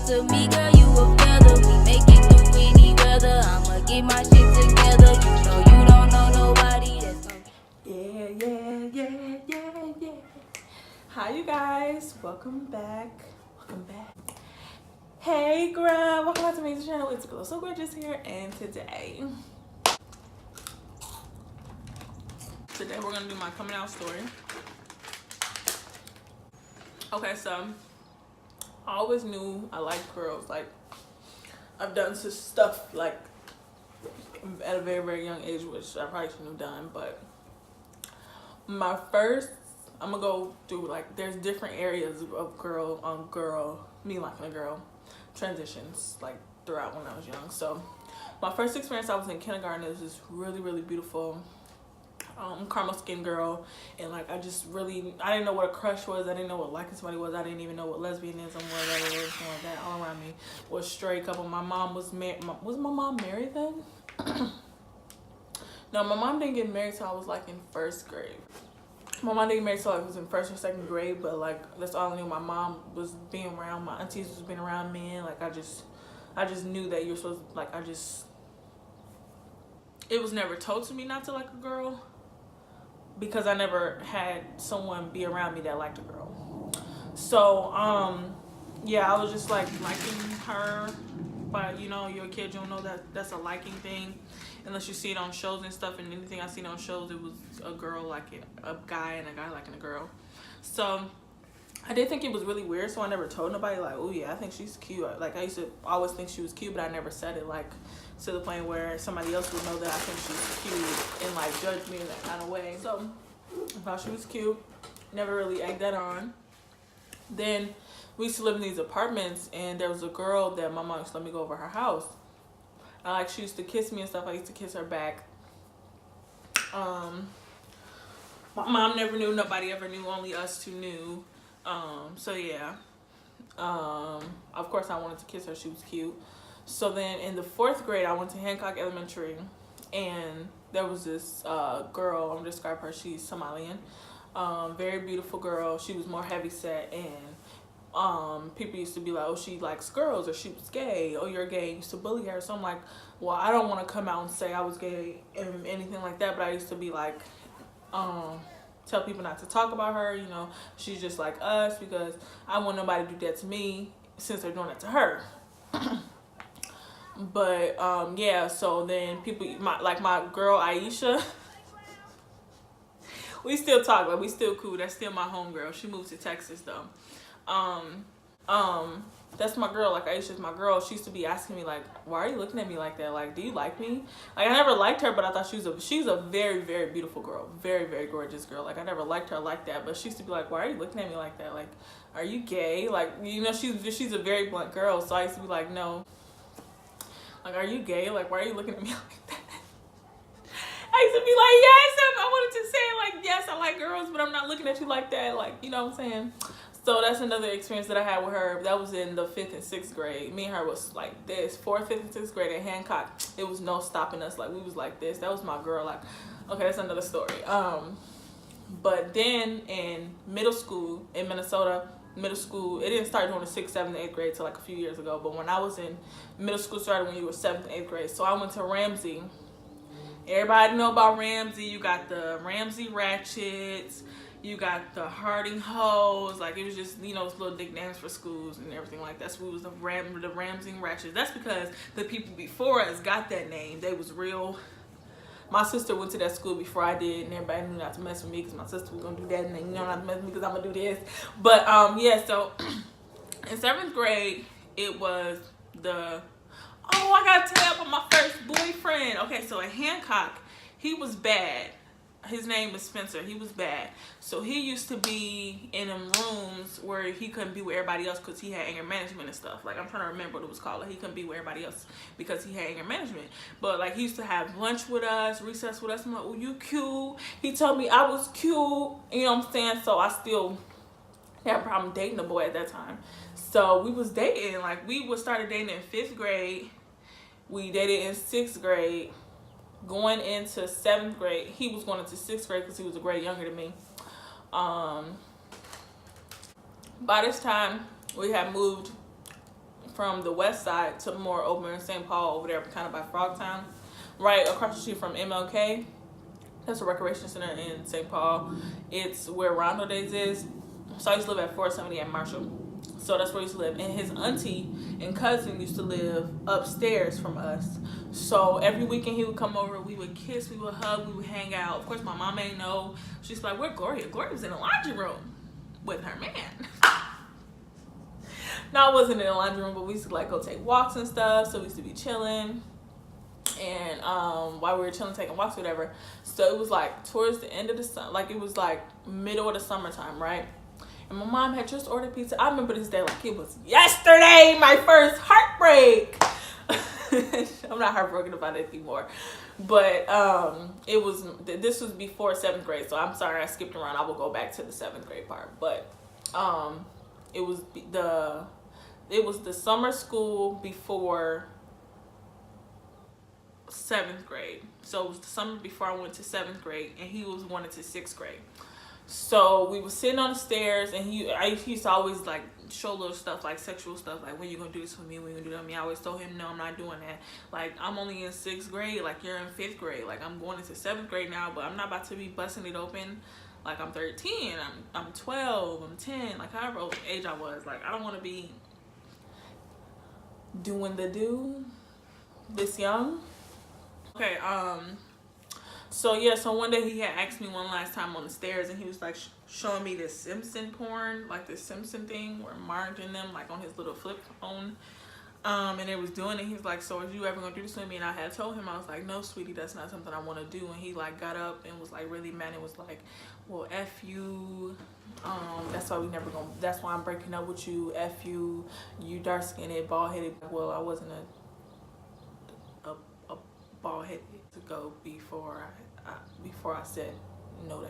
to me, girl, you a feather. We make it through any weather. I'ma get my shit together. You know you don't know nobody that's gonna... Yeah. Hi, you guys. Welcome back. Hey, graaah. Welcome back to my channel. It's Glow So Gorgeous here, and today we're gonna do my coming out story. Okay, so I always knew I liked girls. Like, I've done some stuff like at a very, very young age, which I probably shouldn't have done. But my first, I'm gonna go through, like, there's different areas of me liking a girl transitions, like, throughout when I was young. So my first experience, I was in kindergarten. It was this really, really beautiful caramel skin girl, and like I didn't know what a crush was. I didn't know what liking somebody was. I didn't even know what lesbianism was, or anything like that. All around me was straight couple. My mom was married. Was my mom married then? No, my mom didn't get married till I was like in first grade. My mom didn't get married till I was in first or second grade, but like that's all I knew. My mom was being around, my aunties was being around men. Like I just knew that you're supposed to, like, it was never told to me not to like a girl, because I never had someone be around me that liked a girl. So yeah, I was just like liking her. But you know, you're a kid, you don't know that that's a liking thing unless you see it on shows and stuff. And anything I seen on shows, it was a girl liking a guy and a guy liking a girl. So I did think it was really weird, so I never told nobody, like, oh yeah, I think she's cute. Like, I used to always think she was cute, but I never said it, like, to the point where somebody else would know that I think she's cute and like judge me in that kind of way. So I thought she was cute, never really egged that on. Then we used to live in these apartments, and there was a girl that my mom used to let me go over her house. And like, she used to kiss me and stuff. I used to kiss her back. My mom never knew, nobody ever knew, only us two knew. So yeah, of course I wanted to kiss her. She was cute. So then in the 4th grade, I went to Hancock Elementary, and there was this girl. I'm gonna describe her. She's Somalian, very beautiful girl. She was more heavy set, and people used to be like, oh, she likes girls, or she was gay, oh, you're gay, and used to bully her. So I'm like, well, I don't want to come out and say I was gay and anything like that, but I used to be like, tell people not to talk about her, you know, she's just like us, because I want nobody to do that to me since they're doing it to her. But yeah, so then people, my girl Aisha, we still talk, like, we still cool. That's still my homegirl. She moved to Texas though. That's my girl. Like, Aisha's my girl. She used to be asking me, like, why are you looking at me like that? Like, do you like me? Like, I never liked her, but I thought she's a very, very beautiful girl. Very, very gorgeous girl. Like, I never liked her like that, but she used to be like, why are you looking at me like that? Like, are you gay? Like, you know, she's a very blunt girl. So I used to be like, no. Like, are you gay? Like, why are you looking at me like that? I used to be like, yes. I wanted to say, like, yes, I like girls, but I'm not looking at you like that. Like, you know what I'm saying? So that's another experience that I had with her. That was in the 5th and 6th grade. Me and her was like this. 4th, 5th, and 6th grade at Hancock. It was no stopping us. Like, we was like this. That was my girl. Like, okay, that's another story. But then in middle school in Minnesota, it didn't start during the 6th, 7th, and 8th grade till like a few years ago. But when I was in middle school, started when you were 7th and 8th grade. So I went to Ramsey. Everybody know about Ramsey. You got the Ramsey Ratchets. You got the Harding Hoes. Like, it was just, you know, those little nicknames for schools and everything like that. So we was the Ramsey Ratchets. That's because the people before us got that name. They was real. My sister went to that school before I did, and everybody knew not to mess with me because my sister was gonna do that, and they knew not to mess with me because I'm gonna do this. But yeah, so in 7th grade, it was the, oh, I gotta tell you about my first boyfriend. Okay, so at Hancock, he was bad. His name was Spencer. He was bad. So he used to be in them rooms where he couldn't be with everybody else because he had anger management and stuff. Like, I'm trying to remember what it was called. Like, he couldn't be with everybody else because he had anger management. But like, he used to have lunch with us, recess with us. I'm like, oh, you cute. He told me I was cute. You know what I'm saying? So I still had a problem dating a boy at that time. So we was dating. Like, we started dating in 5th grade. We dated in 6th grade. Going into 7th grade, he was going into 6th grade because he was a grade younger than me. By this time, we had moved from the west side to more open in St. Paul over there, kind of by Frogtown, right across the street from MLK. That's a recreation center in St. Paul. It's where Rondo Days is. So I used to live at 470 at Marshall. So that's where I used to live. And his auntie and cousin used to live upstairs from us. So every weekend he would come over, we would kiss, we would hug, we would hang out. Of course, my mom ain't know. She's like, where Gloria? Gloria was in the laundry room with her man. No, I wasn't in the laundry room, but we used to like go take walks and stuff. So we used to be chilling. And while we were chilling, taking walks, whatever. So it was like towards the end of the summer, like it was like middle of the summertime, right? And my mom had just ordered pizza. I remember this day like it was yesterday, my first heartbreak. I'm not heartbroken about it anymore. But this was before 7th grade. So I'm sorry I skipped around. I will go back to the 7th grade part. But it was the summer school before 7th grade. So it was the summer before I went to 7th grade, and he was going into 6th grade. So we were sitting on the stairs, and he used to always like show little stuff, like sexual stuff, like when you gonna do this with me, when you gonna do that with me. I always told him, no, I'm not doing that. Like, I'm only in 6th grade, like you're in 5th grade. Like, I'm going into 7th grade now, but I'm not about to be busting it open. Like, I'm 13, I'm 12, I'm 10, like however old age I was. Like, I don't want to be doing the do this young. Okay, so yeah, so one day he had asked me one last time on the stairs, and he was like showing me this Simpson porn, like this Simpson thing where Marge and them like on his little flip phone, and it was doing it. He was like, so are you ever gonna do this with me? And I had told him, I was like, no, sweetie, that's not something I want to do. And he like got up and was like really mad and was like, well, F you, that's why I'm breaking up with you. F you, you dark skinned, bald headed. Well, I wasn't a bald headed to go before I said no to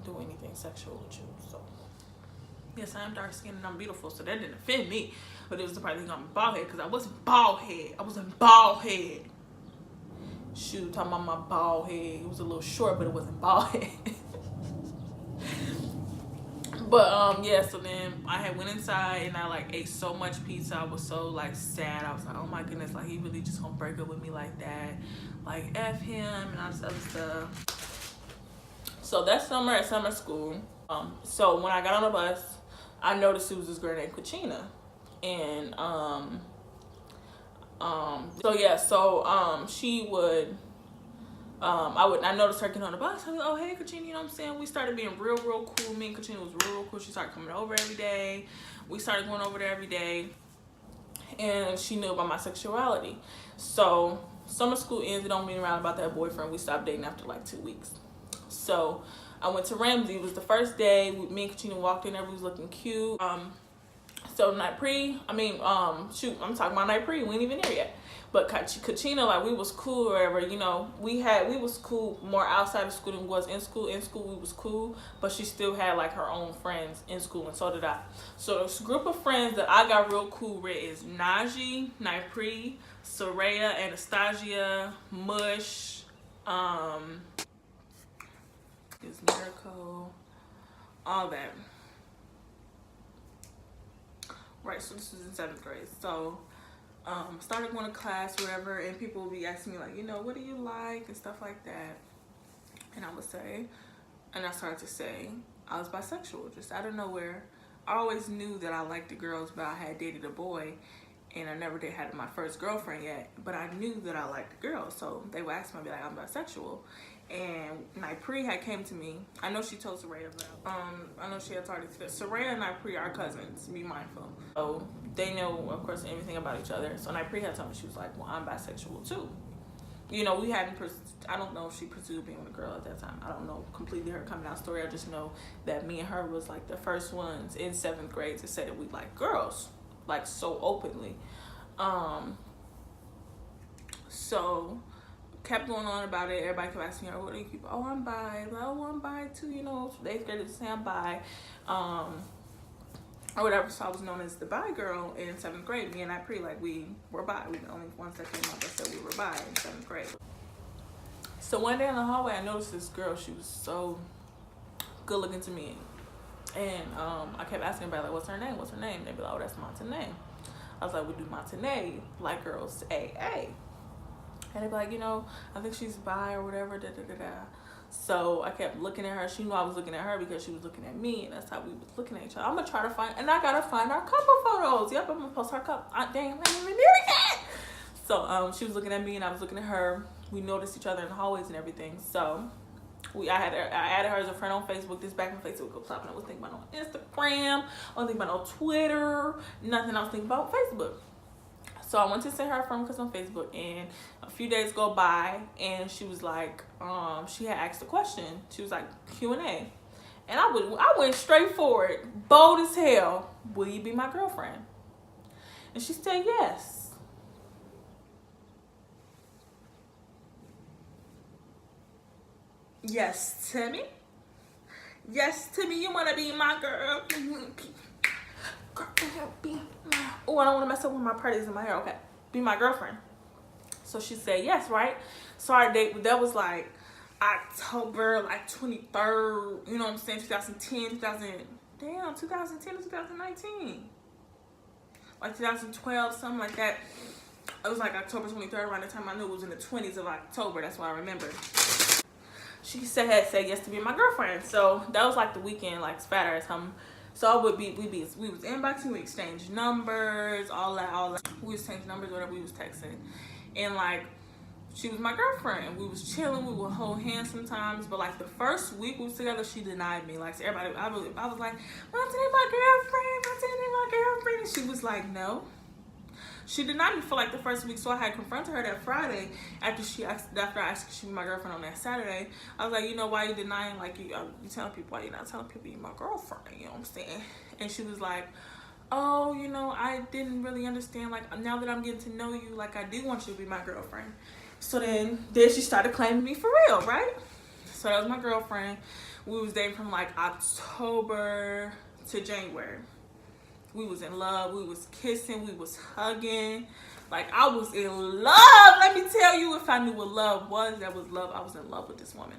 do anything sexual with you. So yes, I am dark skinned and I'm beautiful, so that didn't offend me. But it was the part that I'm bald head, because I wasn't bald head. I wasn't bald head. Shoot, talking about my bald head. It was a little short, but it wasn't bald head. But yeah, so then I had went inside and I like ate so much pizza. I was so like sad. I was like, oh my goodness, like he really just gonna break up with me like that. Like F him and all this other stuff. So that summer at summer school, so when I got on the bus, I noticed it was this girl named Kachina. And she would I noticed her getting on the bus. I was like, oh, hey, Katrina, you know what I'm saying? We started being real cool. Me and Katrina was real cool. She started coming over every day. We started going over there every day. And she knew about my sexuality. So summer school ended on being around about that boyfriend. We stopped dating after like 2 weeks. So I went to Ramsey. It was the first day. Me and Katrina walked in there. We was looking cute. So night pre, I'm talking about night pre. We ain't even there yet. But Kachina, like, we was cool or whatever, you know. We was cool more outside of school than we was in school. In school, we was cool, but she still had, like, her own friends in school, and so did I. So this group of friends that I got real cool with is Najee, Nipri, Soraya, Anastasia, Mush, is Miracle, all that. Right, so this was in 7th grade. So started going to class, whatever, and people would be asking me, like, you know, what do you like and stuff like that. And I would say, and I started to say I was bisexual, just out of nowhere. I always knew that I liked the girls, but I had dated a boy, and I never did have my first girlfriend yet, but I knew that I liked the girls. So they would ask me, I'd be like, I'm bisexual. And Nipri had came to me. I know she told Soraya about. I know she had already said. Soraya and Nipri are cousins. Be mindful. So they know, of course, everything about each other. So Nipri had told me, she was like, well, I'm bisexual too. You know, we hadn't. I don't know if she pursued being with a girl at that time. I don't know completely her coming out story. I just know that me and her was like the first ones in 7th grade to say that we like girls, like so openly. So kept going on about it. Everybody kept asking her, what do you keep? Oh, I'm bi. Like, oh, I'm bi too, you know. So 8th grade to say I'm bi. Or whatever. So I was known as the bi girl in 7th grade. Me and I like, we were bi. We were the only ones that came out that said we were bi in 7th grade. So one day in the hallway, I noticed this girl. She was so good looking to me. And I kept asking about, like, what's her name? What's her name? They'd be like, oh, that's Monta's name. I was like, we do matinee, like girls AA. And they'd be like, you know, I think she's bi or whatever, da da da da. So I kept looking at her. She knew I was looking at her because she was looking at me, and that's how we was looking at each other. I'm gonna try to find, and I gotta find our couple photos. Yep, I'm gonna post our couple. Dang, I'm not even near it yet. So she was looking at me, and I was looking at her. We noticed each other in the hallways and everything. So I added her as a friend on Facebook. This back when Facebook was popping. I was thinking about no Instagram. I was thinking about no Twitter. Nothing. I was thinking about Facebook. So I went to send her a friend request on Facebook, and a few days go by, and she was like, she had asked a question. She was like, Q&A. And I went straight for it, bold as hell. Will you be my girlfriend? And she said yes. Yes, Timmy. Yes, Timmy, you want to be my girl? Oh, I don't want to mess up with my parties in my hair. Okay, be my girlfriend. So she said yes, right? So our date, that was like October like 23rd, you know what I'm saying, 2010 to 2019, like 2012, something like that. It was like October 23rd, around the time I knew it was in the 20s of October. That's what I remember. She said yes to be my girlfriend. So that was like the weekend, like Saturday or something. So we was inboxing, we exchanged numbers, all that. We exchanged numbers, whatever, we was texting. And like, she was my girlfriend. We was chilling, we would hold hands sometimes, but like the first week we was together, she denied me. Like, so everybody, I was like, Montana my girlfriend, and she was like, no. She denied me for like the first week, so I had confronted her that Friday after I asked if she was my girlfriend on that Saturday. I was like, you know, why you denying, like, you telling people, why you not telling people you're my girlfriend, you know what I'm saying? And she was like, oh, you know, I didn't really understand, like, now that I'm getting to know you, like, I do want you to be my girlfriend. So then she started claiming me for real, right? So that was my girlfriend. We was dating from like October to January. We was in love, we was kissing, we was hugging. Like, I was in love. Let me tell you, if I knew what love was, that was love. I was in love with this woman.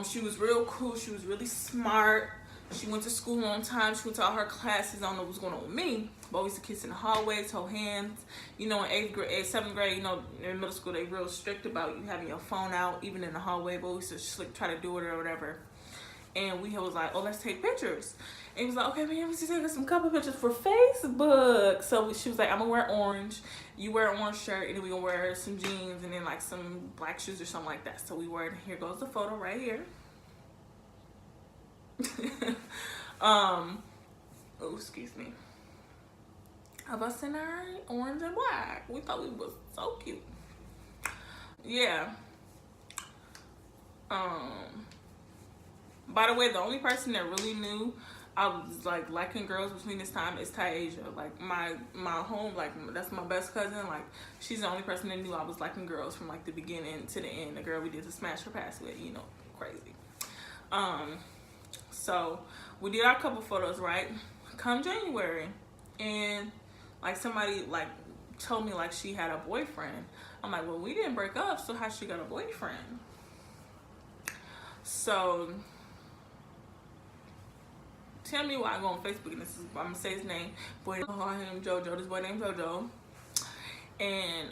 She was real cool, she was really smart. She went to school on time, she went to all her classes. I don't know what's going on with me, but we used to kiss in the hallways, hold hands. You know, in 7th grade, you know, in middle school, they real strict about you having your phone out, even in the hallway, but we used to just, like, try to do it or whatever. And we was like, oh, let's take pictures. And he was like, okay, man, we should take us some couple pictures for Facebook. So she was like, I'm gonna wear orange, you wear an orange shirt, and then we gonna wear some jeans and then like some black shoes or something like that. So we wore it. Here goes the photo right here. Oh, excuse me. Of us in our orange and black. We thought we was so cute. Yeah. By the way, the only person that really knew I was like liking girls between this time is Taisha. Like my home, like that's my best cousin. Like, she's the only person that knew I was liking girls from like the beginning to the end. The girl we did the smash her pass with, you know, crazy. So we did our couple photos, right? Come January, and like somebody like told me like she had a boyfriend. I'm like, well, we didn't break up, so how she got a boyfriend? So tell me why I go on Facebook, and this is, I'm gonna say his name. Boy, him JoJo. This boy named JoJo, and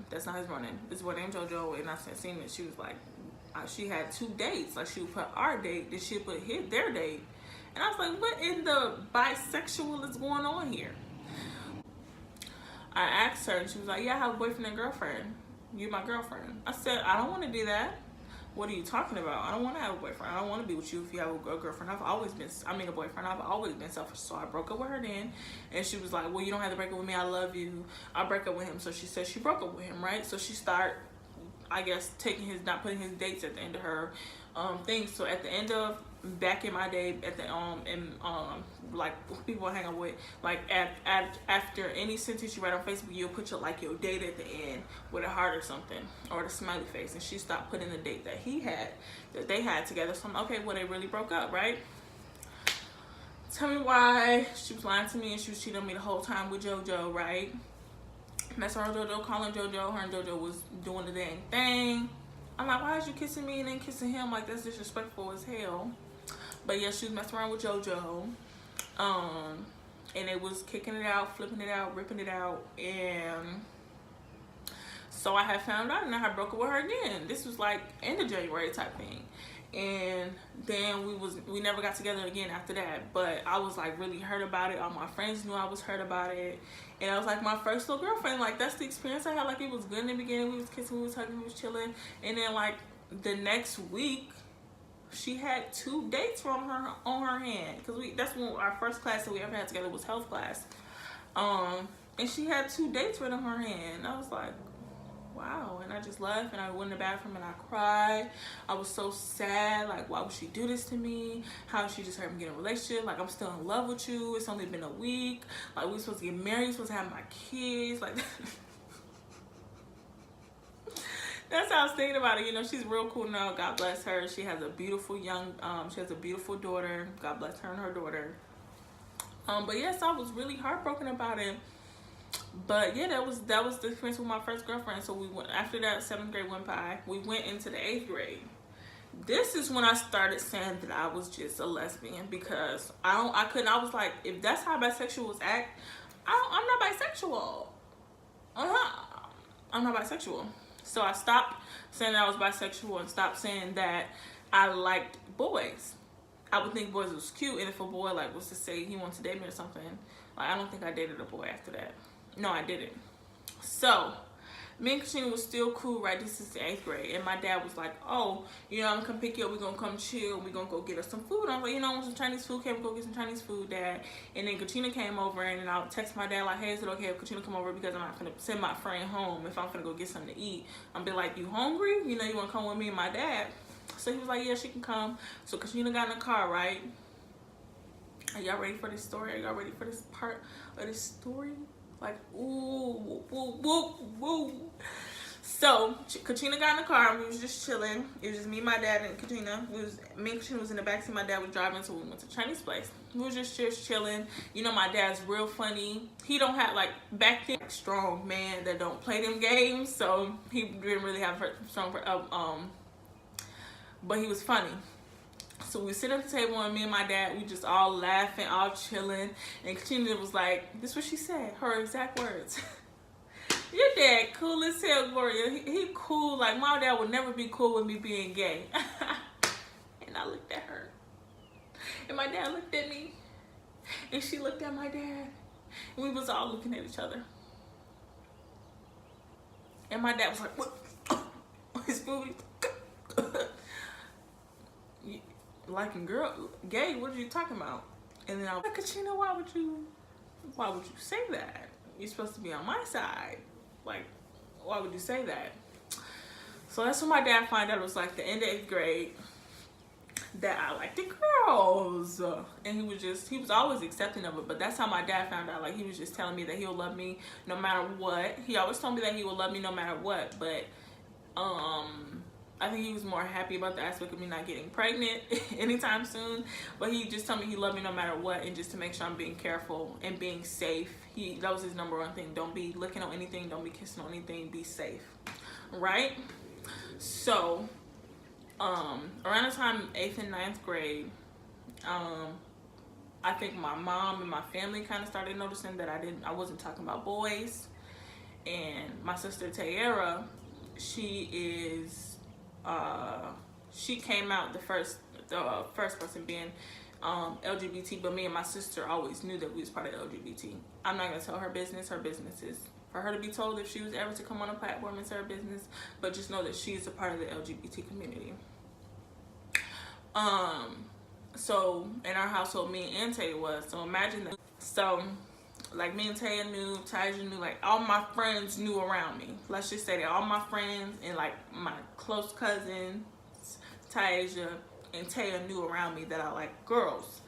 that's not his real name. This boy named JoJo, and I seen that she was like, she had 2 dates. Like, she would put our date, then she would put their date, and I was like, what in the bisexual is going on here? I asked her, and she was like, yeah, I have a boyfriend and girlfriend. You're my girlfriend. I said, I don't want to do that. What are you talking about? I don't want to have a boyfriend. I don't want to be with you if you have a girlfriend. I've always been, a boyfriend. I've always been selfish. So I broke up with her then. And she was like, well, you don't have to break up with me. I love you. I'll break up with him. So she said she broke up with him, right? So she started, I guess, not putting his dates at the end of her thing. So at the end of, back in my day, at the like people I hang out with, like after any sentence you write on Facebook, you'll put your date at the end with a heart or something, or the smiley face. And she stopped putting the date that they had together. So I'm like, okay, well, they really broke up, right? Tell me why she was lying to me and she was cheating on me the whole time with JoJo, right? Messing around with JoJo, calling JoJo. Her and JoJo was doing the dang thing. I'm like, why is you kissing me and then kissing him? Like, that's disrespectful as hell. But yeah, she was messing around with JoJo. and it was kicking it out, flipping it out, ripping it out, and so I had found out and I had broke up with her again. This was like end of January type thing. And then we never got together again after that. But I was like really hurt about it. All my friends knew I was hurt about it. And I was like my first little girlfriend. Like that's the experience I had. Like it was good in the beginning. We was kissing, we was hugging, we was chilling. And then like the next week, she had 2 dates from her on her hand. Because that's when our first class that we ever had together was health class. And she had 2 dates right on her hand. I was like, wow. And I just left and I went in the bathroom and I cried. I was so sad. Like, why would she do this to me? How she just hurt me get in a relationship? Like, I'm still in love with you. It's only been a week. Like, we supposed to get married. We're supposed to have my kids. Like, that's how I was thinking about it. You know, she's real cool now. God bless her. She has a beautiful she has a beautiful daughter. God bless her and her daughter. But yes, I was really heartbroken about it. But yeah, that was the experience with my first girlfriend. So we went after that 7th grade went by. We went into the 8th grade. This is when I started saying that I was just a lesbian because I was like, if that's how bisexuals act, I'm not bisexual. I'm not bisexual. So I stopped saying that I was bisexual and stopped saying that I liked boys. I would think boys was cute, and if a boy like was to say he wants to date me or something, like I don't think I dated a boy after that. No, I didn't. So me and Katrina was still cool, right? This is the 8th grade, and my dad was like, "Oh, you know, I'm gonna come pick you up. We're gonna come chill. We're gonna go get us some food." I was like, "You know, I want some Chinese food. Can we go get some Chinese food, Dad?" And then Katrina came over, and then I would text my dad like, "Hey, is it okay if Katrina come over because I'm not gonna send my friend home if I'm gonna go get something to eat?" I'm be like, "You hungry? You know, you wanna come with me and my dad?" So he was like, "Yeah, she can come." So Katrina got in the car, right? Are y'all ready for this story? Are y'all ready for this part of this story? Like, ooh, woo, woo, woo. So Katrina got in the car and we was just chilling. It was just me, my dad, and Katrina. Me and Katrina was in the backseat. My dad was driving, so we went to a Chinese place. We was just chilling. You know, my dad's real funny. He don't have like back then strong man that don't play them games, so he didn't really have strong. But he was funny. So we sit at the table and me and my dad, we just all laughing, all chilling. And Katrina was like, this is what she said, her exact words. Your dad cool as hell, Gloria. He cool. Like my dad would never be cool with me being gay. And I looked at her. And my dad looked at me. And she looked at my dad. And we was all looking at each other. And my dad was like, what? His booty. Liking gay, what are you talking about? And then I was like, Katrina, why would you say that? You're supposed to be on my side. Like, why would you say that? So that's when my dad found out. It was like the end of 8th grade that I liked the girls. And he was always accepting of it, but that's how my dad found out. Like, he was just telling me that he'll love me no matter what. He always told me that he would love me no matter what, but I think he was more happy about the aspect of me not getting pregnant anytime soon. But he just told me he loved me no matter what, and just to make sure I'm being careful and being safe. That was his #1 thing. Don't be looking on anything. Don't be kissing on anything. Be safe, right? So, around the time 8th and 9th grade, I think my mom and my family kind of started noticing that I wasn't talking about boys. And my sister Tayera, she came out the first person being LGBT, but me and my sister always knew that we was part of LGBT. I'm not gonna tell her business. Her business is for her to be told if she was ever to come on a platform. It's her business, but just know that she is a part of the LGBT community. So in our household, me and Tay was. So imagine that. So like me and Taya knew, Taja knew, like all my friends knew around me. Let's just say that all my friends and like my close cousins, Taja and Taya knew around me that I like girls.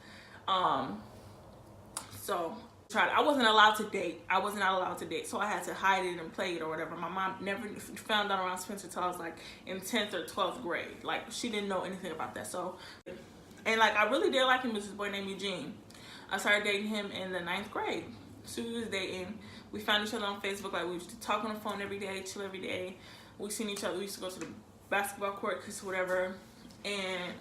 So I wasn't allowed to date. I was not allowed to date, so I had to hide it and play it or whatever. My mom never found out around Spencer till I was like in 10th or 12th grade. Like she didn't know anything about that. So, and like I really did like him. This boy named Eugene. I started dating him in the 9th grade. So we was dating. We found each other on Facebook. Like we used to talk on the phone every day, chill every day. We seen each other. We used to go to the basketball court, cause whatever. And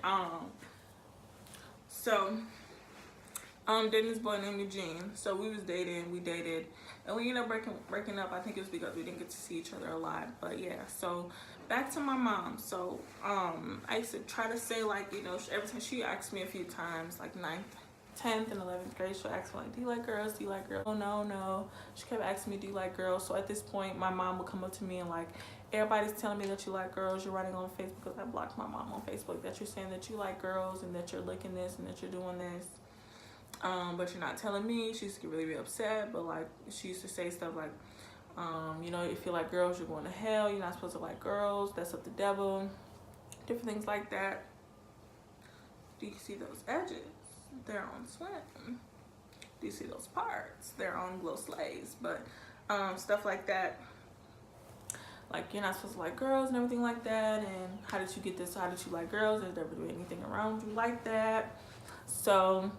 dating this boy named Eugene. So we was dating, we dated, and we ended up breaking up. I think it was because we didn't get to see each other a lot. But yeah, so back to my mom. So I used to try to say, like, you know, every time she asked me a few times, like 9th, 10th, and 11th grade, she'll ask me, like, do you like girls? Do you like girls? Oh, no. She kept asking me, do you like girls? So at this point, my mom would come up to me and, like, everybody's telling me that you like girls. You're writing on Facebook, because I blocked my mom on Facebook, that you're saying that you like girls and that you're looking this and that you're doing this. But you're not telling me. She used to get really, really upset. But, like, she used to say stuff like, you know, if you like girls, you're going to hell. You're not supposed to like girls. That's of the devil. Different things like that. Do you see those edges? They're on swim. Do you see those parts? They're on glow slaves. But stuff like that. Like, you're not supposed to like girls and everything like that. And how did you get this? How did you like girls? Is there ever anything around you like that? So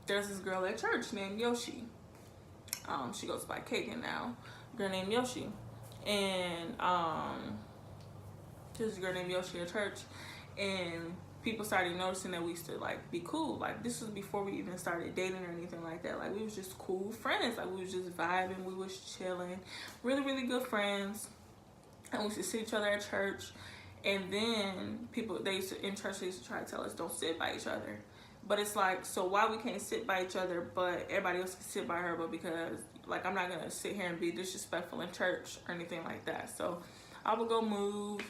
there's this girl at church named Yoshi. She goes by Kagan now. A girl named Yoshi. And there's a girl named Yoshi at church. And people started noticing that we used to, like, be cool. Like, this was before we even started dating or anything like that. Like, we was just cool friends. Like, we was just vibing. We was chilling. Really, really good friends. And we used to see each other at church. And then people, in church, they used to try to tell us, don't sit by each other. But it's like, so why we can't sit by each other, but everybody else can sit by her? But because, like, I'm not going to sit here and be disrespectful in church or anything like that. So I would go move.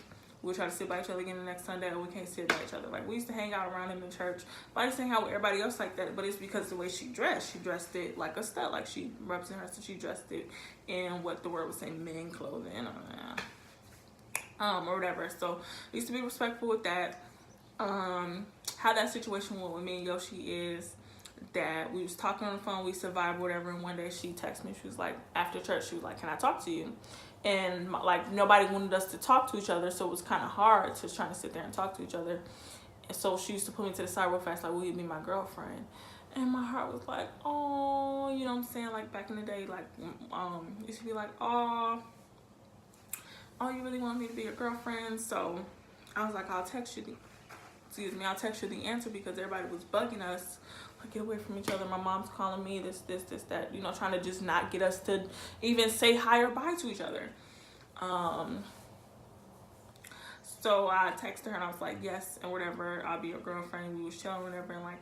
We'll try to sit by each other again the next Sunday, and we can't sit by each other. Like, we used to hang out around him in church. But I used to hang out with everybody else like that. But it's because the way she dressed. She dressed it like a stud. Like, she represented her, so she dressed it in what the word was saying, men clothing. Or whatever. So I used to be respectful with that. How that situation went with me and Yoshi is that we was talking on the phone, we survived whatever, and one day she texted me. She was like, after church, she was like, can I talk to you? And like, nobody wanted us to talk to each other, so it was kind of hard to try to sit there and talk to each other. And so she used to put me to the side real fast, like, will you be my girlfriend? And my heart was like, oh, you know what I'm saying? Like, back in the day, like, used to be like, oh, you really want me to be your girlfriend? So I was like, I'll text you the answer, because everybody was bugging us, like, get away from each other. My mom's calling me, this, that, you know, trying to just not get us to even say hi or bye to each other. So I texted her and I was like, yes, and whatever, I'll be your girlfriend. We was chilling, whatever, and like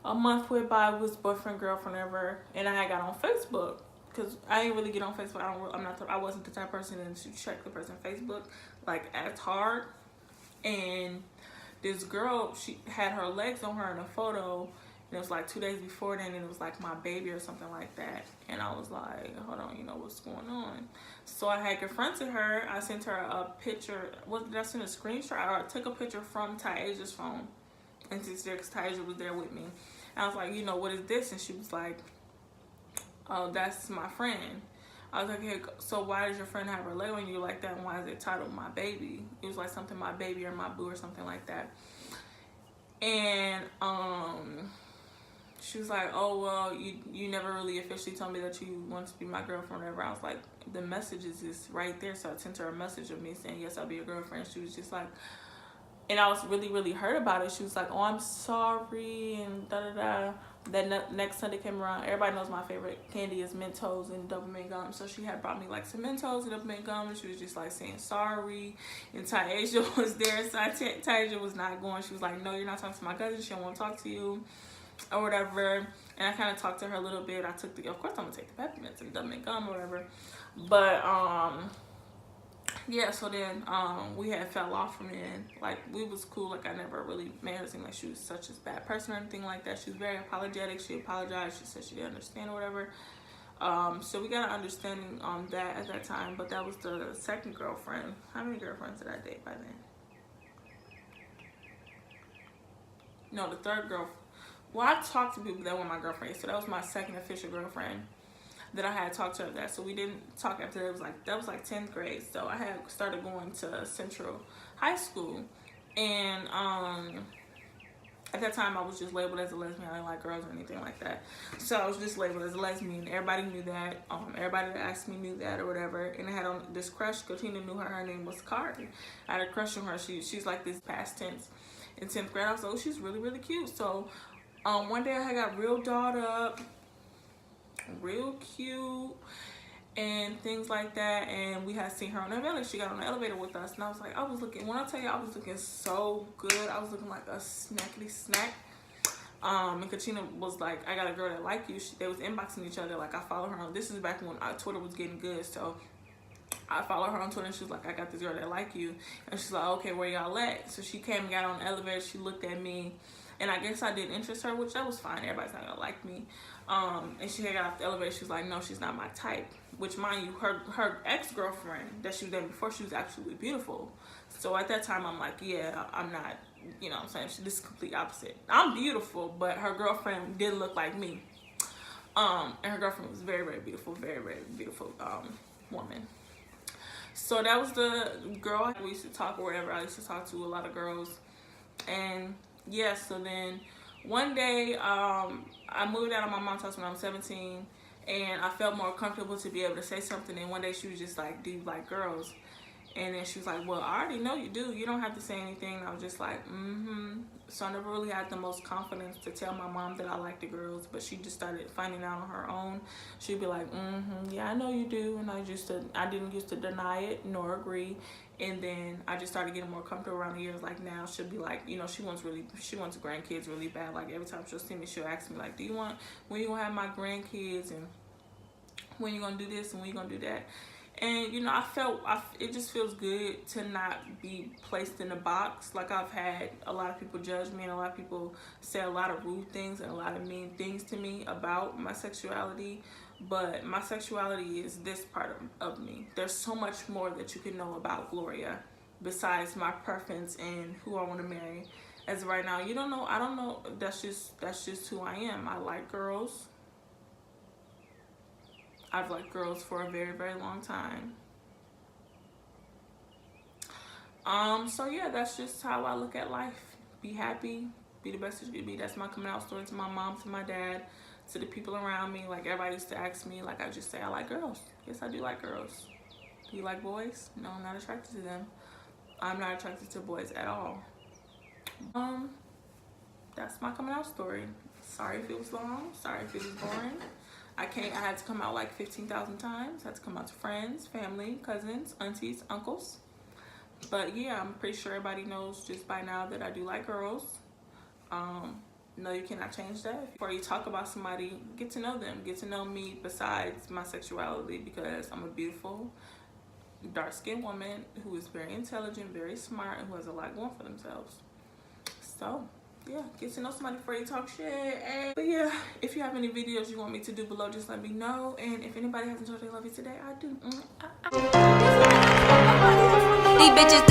a month went by, was boyfriend, girlfriend, whatever, and I had got on Facebook. Because I didn't really get on Facebook. I wasn't the type of person to check the person's Facebook, like, as hard. And this girl, she had her legs on her in a photo, and it was like 2 days before then, and it was like my baby or something like that. And I was like, hold on, you know what's going on? So I had confronted her. I sent her a picture. Did I send a screenshot? I took a picture from Tyaja's phone, and because Tyaja was there with me. And I was like, you know, what is this? And she was like, oh, that's my friend. I was like, hey, so why does your friend have her leg on you like that, and why is it titled My Baby? It was like something My Baby or My Boo or something like that. And she was like, oh, well, you never really officially told me that you want to be my girlfriend or whatever. I was like, the message is just right there. So I sent her a message of me saying, yes, I'll be your girlfriend. She was just like, and I was really, really hurt about it. She was like, oh, I'm sorry, and da-da-da. That next Sunday came around. Everybody knows my favorite candy is Mentos and Double Mint gum. So she had brought me like some Mentos and Double Mint gum, and she was just like saying sorry. And Tyaja was there. So Tyaja was not going. She was like, no, you're not talking to my cousin. She don't want to talk to you or whatever. And I kind of talked to her a little bit. I took of course I'm going to take the peppermints and Double Mint gum or whatever. But, yeah, so then we had fell off from then. Like, we was cool. Like, I never really made her seem like she was such a bad person or anything like that. She was very apologetic. She apologized. She said she didn't understand or whatever. So we got an understanding on that at that time. But that was the second girlfriend. How many girlfriends did I date by then? No, the third girlfriend. Well, I talked to people that were my girlfriend. So that was my second official girlfriend that I had talked to her that. So we didn't talk after that. That was like 10th grade. So I had started going to Central High School. And at that time I was just labeled as a lesbian. I didn't like girls or anything like that. So I was just labeled as a lesbian. Everybody knew that. Everybody that asked me knew that or whatever. And I had on this crush. Katina knew her. Her name was Cardi. I had a crush on her. She's like this past tense. in 10th grade. I was like, oh, she's really, really cute. So one day I got real dolled up, real cute, and things like that. And we had seen her on the elevator. She got on the elevator with us, and I was like, when I tell you, I was looking so good. I was looking like a snackety snack. And Katrina was like, I got a girl that like you. They was inboxing each other. Like, I follow her on, this is back when Twitter was getting good. So I follow her on Twitter, and she was like, I got this girl that like you. And she's like, okay, where y'all at? So she came and got on the elevator. She looked at me, and I guess I didn't interest her, which that was fine. Everybody's not gonna like me. And she got off the elevator. She was like, no, she's not my type. Which, mind you, her ex-girlfriend that she was dating before, she was absolutely beautiful. So at that time, I'm like, yeah, I'm not, you know what I'm saying? This is complete opposite. I'm beautiful, but her girlfriend didn't look like me. And her girlfriend was very, very beautiful, very, very beautiful woman. So that was the girl we used to talk, or whatever. I used to talk to a lot of girls. And yeah, so then one day I moved out of my mom's house when I was 17, and I felt more comfortable to be able to say something. And one day she was just like, do you like girls? And then she was like, well, I already know you do. You don't have to say anything. And I was just like, So I never really had the most confidence to tell my mom that I liked the girls, but she just started finding out on her own. She'd be like, yeah, I know you do. And I didn't used to deny it nor agree. And then I just started getting more comfortable around the years. Like now she'll be like, you know, she wants grandkids really bad. Like every time she'll see me, she'll ask me like, when you gonna have my grandkids, and when you gonna do this and when you gonna do that? And you know, it just feels good to not be placed in a box. Like I've had a lot of people judge me, and a lot of people say a lot of rude things and a lot of mean things to me about my sexuality. But my sexuality is this part of me. There's so much more that you can know about Gloria besides my preference and who I want to marry. As of right now, you don't know. I don't know. That's just who I am. I like girls. I've liked girls for a very, very long time. So yeah, that's just how I look at life. Be happy, be the best that you can be. That's my coming out story to my mom, to my dad, to the people around me. Like everybody used to ask me, like I just say I like girls. Yes, I do like girls. Do you like boys? No, I'm not attracted to them. I'm not attracted to boys at all. That's my coming out story. Sorry if it was long. Sorry if it was boring. I had to come out like 15,000 times. I had to come out to friends, family, cousins, aunties, uncles. But yeah, I'm pretty sure everybody knows just by now that I do like girls. No, you cannot change that. Before you talk about somebody, get to know them. Get to know me besides my sexuality, because I'm a beautiful, dark-skinned woman who is very intelligent, very smart, and who has a lot going for themselves. So yeah, get to know somebody before you talk shit. But yeah, if you have any videos you want me to do below, just let me know. And if anybody hasn't told you they love you today, I do. These bitches